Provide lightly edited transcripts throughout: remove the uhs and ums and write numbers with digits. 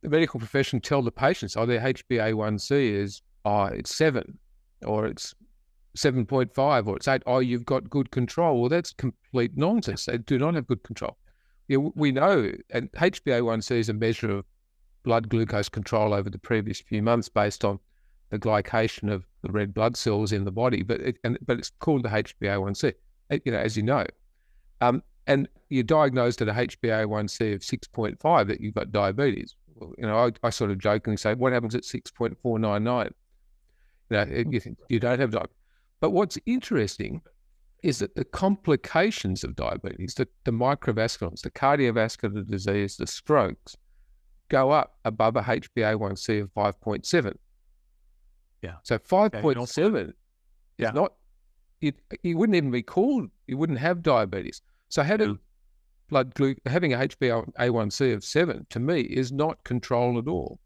the medical profession tell the patients, their HbA1c is, it's 7, or it's 7.5, or it's 8. You've got good control. Well, that's complete nonsense. They do not have good control. We know, and HbA1c is a measure of blood glucose control over the previous few months based on the glycation of the red blood cells in the body, but it's called the HbA1c, as you know. And you're diagnosed at a HbA1c of 6.5 that you've got diabetes. Well, I sort of jokingly say, what happens at 6.499? You don't have diabetes. But what's interesting is that the complications of diabetes, the microvasculars, the cardiovascular disease, the strokes, go up above a HbA1c of 5.7. Yeah. So 5.7 is not, you wouldn't even be called, you wouldn't have diabetes. So having a HbA1c of 7, to me, is not control at all.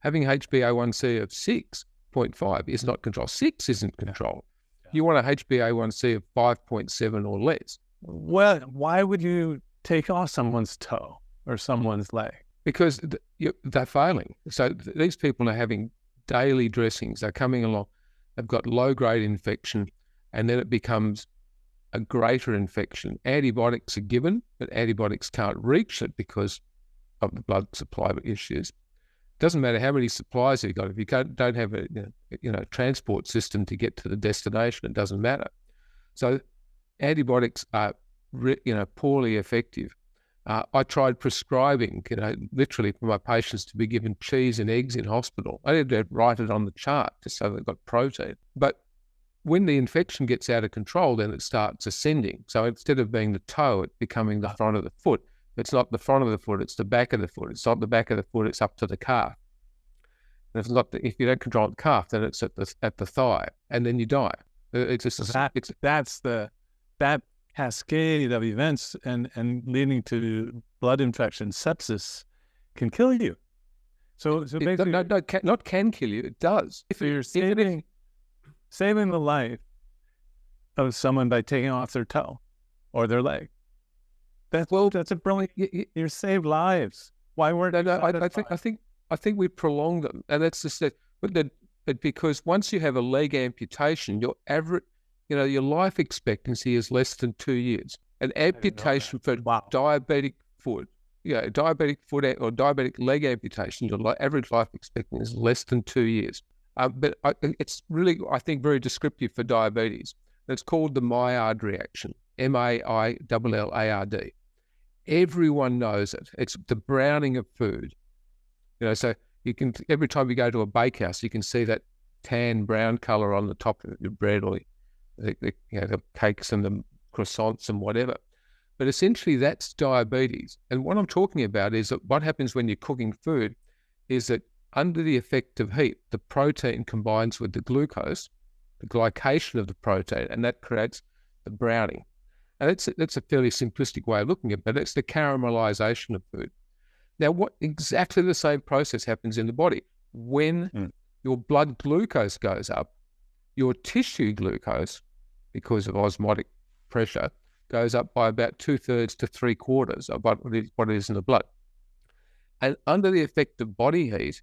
Having HbA1c of 6.5 is not control. 6 isn't control. You want a HbA1c of 5.7 or less. Well, why would you take off someone's toe or someone's leg? Because they're failing. So these people are having daily dressings. They're coming along. They've got low-grade infection, and then it becomes a greater infection. Antibiotics are given, but antibiotics can't reach it because of the blood supply issues. Doesn't matter how many supplies you've got. If you don't have a transport system to get to the destination, it doesn't matter. So antibiotics are poorly effective. I tried prescribing, literally for my patients to be given cheese and eggs in hospital. I had to write it on the chart just so they've got protein. But when the infection gets out of control, then it starts ascending. So instead of being the toe, it's becoming the front of the foot. It's not the front of the foot, it's the back of the foot. It's not the back of the foot, it's up to the calf. And if you don't control the calf, then it's at the thigh, and then you die. That cascade of events and leading to blood infection, sepsis, can kill you. So basically, not can kill you. It does. So you're saving the life of someone by taking off their toe or their leg. That's a brilliant. You save lives. Why weren't? I think we prolong them, and that's just it. But because once you have a leg amputation, your average, your life expectancy is less than 2 years. An amputation for diabetic foot, diabetic foot or diabetic leg amputation, your average life expectancy is less than 2 years. But it's really, I think, very descriptive for diabetes. It's called the Maillard reaction, Maillard. Everyone knows it. It's the browning of food. So you can, every time you go to a bakehouse, you can see that tan brown color on the top of your bread, or the cakes and the croissants and whatever. But essentially that's diabetes. And what I'm talking about is that what happens when you're cooking food is that under the effect of heat, the protein combines with the glucose, the glycation of the protein, and that creates the browning. And that's a fairly simplistic way of looking at it, but it's the caramelization of food. Now, exactly the same process happens in the body. When your blood glucose goes up, your tissue glucose, because of osmotic pressure, goes up by about 2/3 to 3/4 of what it is in the blood. And under the effect of body heat,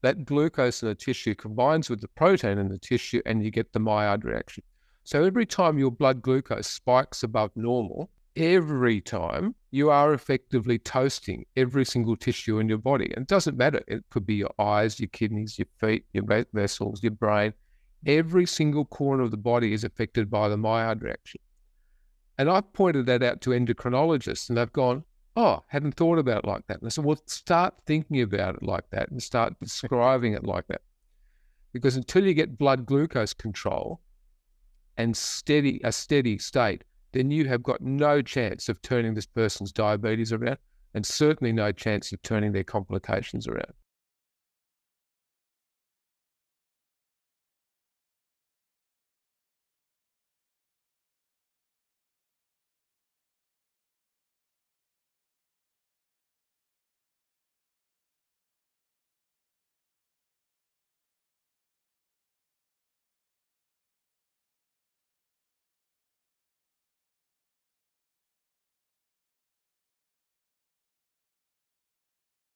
that glucose in the tissue combines with the protein in the tissue, and you get the Maillard reaction. So every time your blood glucose spikes above normal, every time you are effectively toasting every single tissue in your body. And it doesn't matter. It could be your eyes, your kidneys, your feet, your vessels, your brain. Every single corner of the body is affected by the Maillard reaction. And I've pointed that out to endocrinologists, and they've gone, hadn't thought about it like that. And I said, well, start thinking about it like that and start describing it like that. Because until you get blood glucose control and a steady state, then you have got no chance of turning this person's diabetes around, and certainly no chance of turning their complications around.